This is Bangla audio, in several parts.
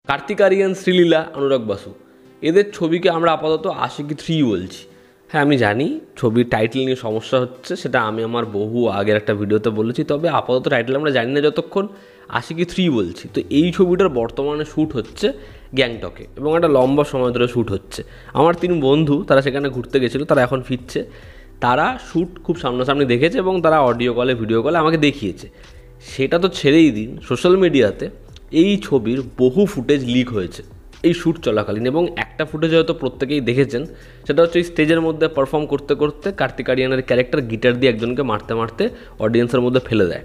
কার্তিক আরিয়ান, শ্রীলীলা, অনুরাগ বাসু এদের ছবিকে আমরা আপাতত আশিকি 3 বলছি। হ্যাঁ, আমি জানি ছবির টাইটেল নিয়ে সমস্যা হচ্ছে, সেটা আমি আমার বহু আগের একটা ভিডিওতে বলেছি। তবে আপাতত টাইটেল আমরা জানি না যতক্ষণ আশিকি 3 বলছি। তো এই ছবিটার বর্তমানে শ্যুট হচ্ছে গ্যাংটকে এবং একটা লম্বা সময় ধরে শ্যুট হচ্ছে। আমার 3 বন্ধু তারা সেখানে ঘুরতে গেছিলো, তারা এখন ফিরছে। তারা শ্যুট খুব সামনাসামনি দেখেছে এবং তারা অডিও কলে ভিডিও কলে আমাকে দেখিয়েছে। সেটা তো ছেড়েই দিন, সোশ্যাল মিডিয়াতে এই ছবির বহু ফুটেজ লিক হয়েছে এই শ্যুট চলাকালীন, এবং একটা ফুটেজ হয়তো প্রত্যেকেই দেখেছেন। সেটা হচ্ছে এই স্টেজের মধ্যে পারফর্ম করতে করতে কার্তিক আরিয়ানের ক্যারেক্টার গিটার দিয়ে একজনকে মারতে মারতে অডিয়েন্সের মধ্যে ফেলে দেয়।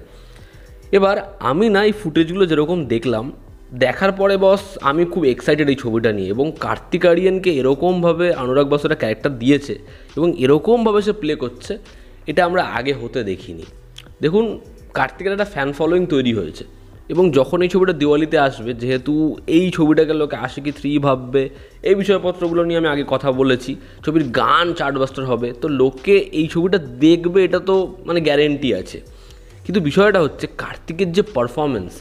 এবার আমি না এই ফুটেজগুলো যেরকম দেখলাম, দেখার পরে বস আমি খুব এক্সাইটেড এই ছবিটা নিয়ে। এবং কার্তিক আরিয়ানকে এরকমভাবে অনুরাগ বাসু একটা ক্যারেক্টার দিয়েছে এবং এরকমভাবে সে প্লে করছে, এটা আমরা আগে হতে দেখিনি। দেখুন, কার্তিকের একটা ফ্যান ফলোয়িং তৈরি হয়েছে এবং যখন এই ছবিটা দিওয়ালিতে আসবে, যেহেতু এই ছবিটাকে লোকে আশিকি 3 ভাববে, এই বিষয়পত্রগুলো নিয়ে আমি আগে কথা বলেছি। ছবির গান চার্টবাস্টার হবে, তো লোকে এই ছবিটা দেখবে, এটা তো মানে গ্যারেন্টি আছে। কিন্তু বিষয়টা হচ্ছে কার্তিকের যে পারফরমেন্স,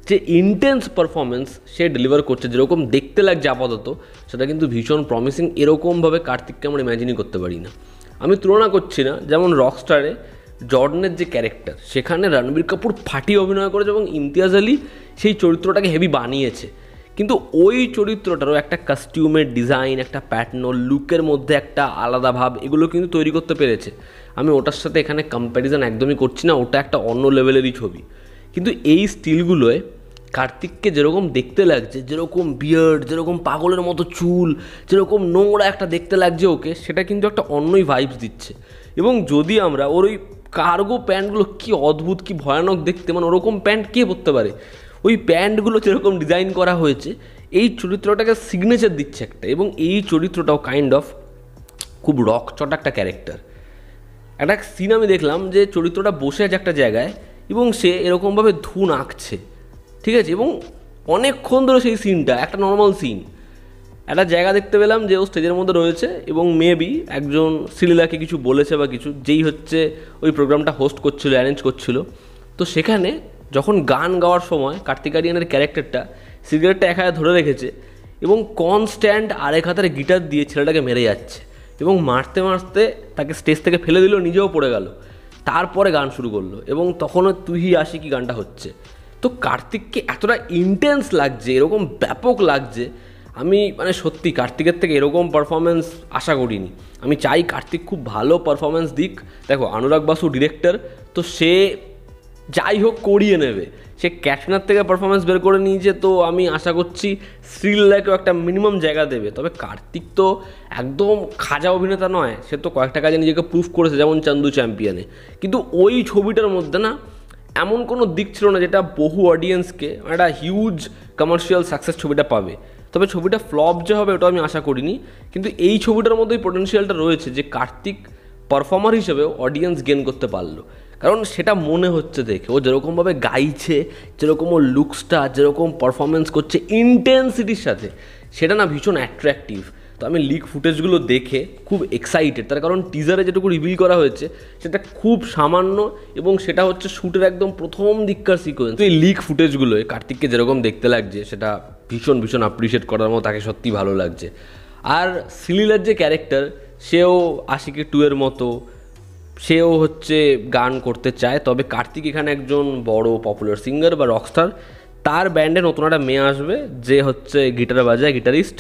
যে ইন্টেন্স পারফরমেন্স সে ডেলিভার করছে, যেরকম দেখতে লাগছে আপাতত, সেটা কিন্তু ভীষণ প্রমিসিং। এরকমভাবে কার্তিককে আমরা ইম্যাজিনই করতে পারি না। আমি তুলনা করছি না, যেমন রকস্টারে জর্ডনের যে ক্যারেক্টার, সেখানে রণবীর কাপুর ফাটিয়ে অভিনয় করেছে এবং ইমতিয়াজ আলী সেই চরিত্রটাকে হেভি বানিয়েছে। কিন্তু ওই চরিত্রটারও একটা কাস্টিউমের ডিজাইন, একটা প্যাটার্ন, লুকের মধ্যে একটা আলাদা ভাব, এগুলো কিন্তু তৈরি করতে পেরেছে। আমি ওটার সাথে এখানে কম্প্যারিজন একদমই করছি না, ওটা একটা অন্য লেভেলেরই ছবি। কিন্তু এই স্টিলগুলোয় কার্তিককে যেরকম দেখতে লাগছে, যেরকম বিয়ার্ড, যেরকম পাগলের মতো চুল, যেরকম নোংরা একটা দেখতে লাগছে ওকে, সেটা কিন্তু একটা অন্যই ভাইবস দিচ্ছে। এবং যদি আমরা ওর ওই কার্গো প্যান্টগুলো, কি অদ্ভুত, কি ভয়ানক দেখতে, মানে ওরকম প্যান্ট কে পরতে পারে, ওই প্যান্টগুলো যেরকম ডিজাইন করা হয়েছে, এই চরিত্রটাকে সিগনেচার দিচ্ছে একটা। এবং এই চরিত্রটাও কাইন্ড অফ খুব রকচটা একটা ক্যারেক্টার। একটা সিন আমি দেখলাম যে চরিত্রটা বসে আছে একটা জায়গায় এবং সে এরকমভাবে ধুন আঁকছে, ঠিক আছে, এবং অনেকক্ষণ ধরে সেই সিনটা একটা নর্মাল সিন, একটা জায়গা দেখতে পেলাম যে ও স্টেজের মধ্যে রয়েছে এবং মেবি একজন শ্রীলীলাকে কিছু বলেছে বা কিছু, যেই হচ্ছে ওই প্রোগ্রামটা হোস্ট করছিল, অ্যারেঞ্জ করছিল। তো সেখানে যখন গান গাওয়ার সময় কার্তিক আরিয়ানের ক্যারেক্টারটা সিগারেটটা এক হাতে ধরে রেখেছে এবং কনস্ট্যান্ট আরেক হাতের গিটার দিয়ে ছেলেটাকে মেরে যাচ্ছে এবং মারতে মারতে তাকে স্টেজ থেকে ফেলে দিল, নিজেও পড়ে গেল। তারপরে গান শুরু করলো এবং তখনও তুই আশিকি গানটা হচ্ছে। তো কার্তিককে এতটা ইন্টেন্স লাগছে, এরকম ব্যাপক লাগছে, আমি মানে সত্যি কার্তিকের থেকে এরকম পারফরমেন্স আশা করিনি। আমি চাই কার্তিক খুব ভালো পারফরমেন্স দিক। দেখো, অনুরাগ বাসু ডিরেক্টর, তো সে যাই হোক করিয়ে নেবে। সে ক্যাটরিনার থেকে পারফরমেন্স বের করে নিয়েছে, তো আমি আশা করছি শ্রীলীলাকেও একটা মিনিমাম জায়গা দেবে। তবে কার্তিক তো একদম খাজা অভিনেতা নয়, সে তো কয়েকটা কাজে নিজেকে প্রুফ করেছে, যেমন চান্দু চ্যাম্পিয়নে। কিন্তু ওই ছবিটার মধ্যে না এমন কোনো দিক ছিল না যেটা বহু অডিয়েন্সকে একটা হিউজ কমার্শিয়াল সাকসেস ছবিটা পাবে। তবে ছবিটা ফ্লপ যে হবে ওটা আমি আশা করিনি, কিন্তু এই ছবিটার মধ্যেই পোটেনশিয়ালটা রয়েছে যে কার্তিক পারফর্মার হিসেবেও অডিয়েন্স গেন করতে পারলো। কারণ সেটা মনে হচ্ছে দেখে, ও যেরকমভাবে গাইছে, যেরকম ওর লুকসটা, যেরকম পারফরমেন্স করছে ইন্টেন্সিটির সাথে, সেটা না ভীষণ অ্যাট্রাকটিভ। তো আমি লিক ফুটেজগুলো দেখে খুব এক্সাইটেড, তার কারণ টিজারে যেটুকু রিভিল করা হয়েছে সেটা খুব সামান্য এবং সেটা হচ্ছে শ্যুটের একদম প্রথম দিককার সিকোয়েন্স। তো এই লিক ফুটেজগুলোয় কার্তিককে যেরকম দেখতে লাগছে সেটা ভীষণ ভীষণ অ্যাপ্রিসিয়েট করার মতো, তাকে সত্যি ভালো লাগছে। আর শ্রীলীলার যে ক্যারেক্টার, সেও আশিকি 2 এর মতো, সেও হচ্ছে গান করতে চায়। তবে কার্তিক এখানে একজন বড় পপুলার সিঙ্গার বা রকস্টার, তার ব্যান্ডে নতুন একটা মেয়ে আসবে যে হচ্ছে গিটার বাজায়, গিটারিস্ট।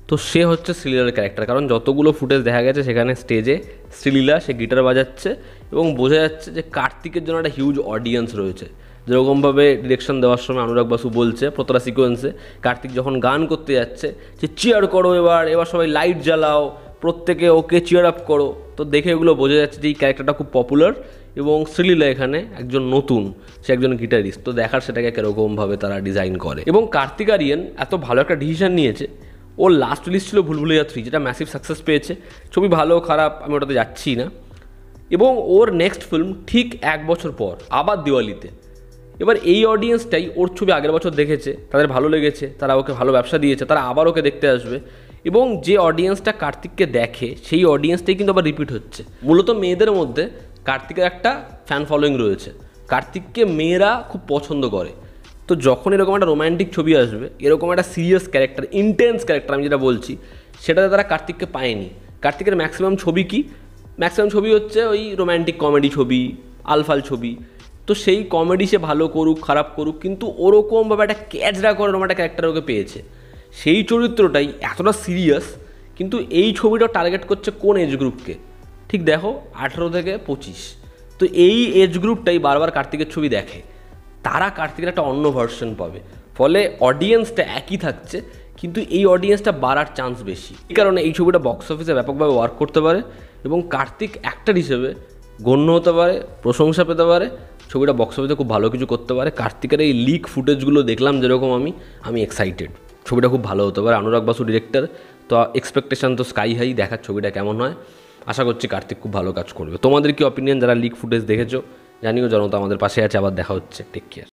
তো সে হচ্ছে শ্রীলীলার ক্যারেক্টার, কারণ যতগুলো ফুটেজ দেখা গেছে সেখানে স্টেজে শ্রীলীলা সে গিটার বাজাচ্ছে এবং বোঝা যাচ্ছে যে কার্তিকের জন্য একটা হিউজ অডিয়েন্স রয়েছে। যেরকমভাবে ডিরেকশন দেওয়ার সময় অনুরাগ বাসু বলছে প্রতিটা সিকোয়েন্সে, কার্তিক যখন গান করতে যাচ্ছে যে চিয়ার করো, এবার সবাই লাইট জ্বালাও, প্রত্যেকে ওকে চিয়ার আপ করো। তো দেখে এগুলো বোঝা যাচ্ছে যে এই ক্যারেক্টারটা খুব পপুলার এবং শ্রীলীলা এখানে একজন নতুন, সে একজন গিটারিস্ট। তো দেখার সেটাকে কীরকমভাবে তারা ডিজাইন করে। এবং কার্তিক আরিয়ান এত ভালো একটা ডিসিশন নিয়েছে, ওর লাস্ট রিলিজ ছিল ভুলভুলাইয়া 3, যেটা ম্যাসিভ সাকসেস পেয়েছে। ছবি ভালো খারাপ আমি ওটাতে যাচ্ছি না। এবং ওর নেক্সট ফিল্ম ঠিক 1 বছর পর, আবার দিওয়ালিতে। এবার এই অডিয়েন্সটাই ওর ছবি আগের বছর দেখেছে, তাদের ভালো লেগেছে, তারা ওকে ভালো ব্যবসা দিয়েছে, তারা আবার ওকে দেখতে আসবে। এবং যে অডিয়েন্সটা কার্তিককে দেখে সেই অডিয়েন্সটাই কিন্তু আবার রিপিট হচ্ছে। মূলত মেয়েদের মধ্যে কার্তিকের একটা ফ্যান ফলোয়িং রয়েছে, কার্তিককে মেয়েরা খুব পছন্দ করে। তো যখন এরকম একটা রোম্যান্টিক ছবি আসবে, এরকম একটা সিরিয়াস ক্যারেক্টার, ইন্টেন্স ক্যারেক্টার আমি যেটা বলছি, সেটাতে তারা কার্তিককে পায়নি। কার্তিকের ম্যাক্সিমাম ছবি কি? ম্যাক্সিমাম ছবি হচ্ছে ওই রোম্যান্টিক কমেডি ছবি, আলফাল ছবি। তো সেই কমেডি সে ভালো করুক খারাপ করুক, কিন্তু ওরকমভাবে একটা ক্যাচরা করে ওরকম একটা ক্যারেক্টার ওকে পেয়েছে। সেই চরিত্রটাই এতটা সিরিয়াস, কিন্তু এই ছবিটা টার্গেট করছে কোন এজ গ্রুপকে? ঠিক দেখো, 18 থেকে 25। তো এই এজ গ্রুপটাই বারবার কার্তিকের ছবি দেখে, তারা কার্তিকের একটা অন্য ভার্সন পাবে। ফলে অডিয়েন্সটা একই থাকছে, কিন্তু এই অডিয়েন্সটা বাড়ার চান্স বেশি। এই কারণে এই ছবিটা বক্স অফিসে ব্যাপকভাবে ওয়ার্ক করতে পারে এবং কার্তিক অ্যাক্টর হিসেবে গণ্য হতে পারে, প্রশংসা পেতে পারে, ছবিটা বক্স অফিসে খুব ভালো কিছু করতে পারে। কার্তিকের এই লিক ফুটেজগুলো দেখলাম যেরকম, আমি এক্সাইটেড, ছবিটা খুব ভালো হতে পারে। অনুরাগ বাসু ডিরেক্টর, তো এক্সপেকটেশন তো স্কাই হাই, দেখার ছবিটা কেমন হয়। আশা করছি কার্তিক খুব ভালো কাজ করবে। তোমাদের কি অপিনিয়ন যারা লিক ফুটেজ দেখেছো জানিও, জনতা আমাদের পাশে আছে। আবার দেখা হচ্ছে, টেক কেয়ার।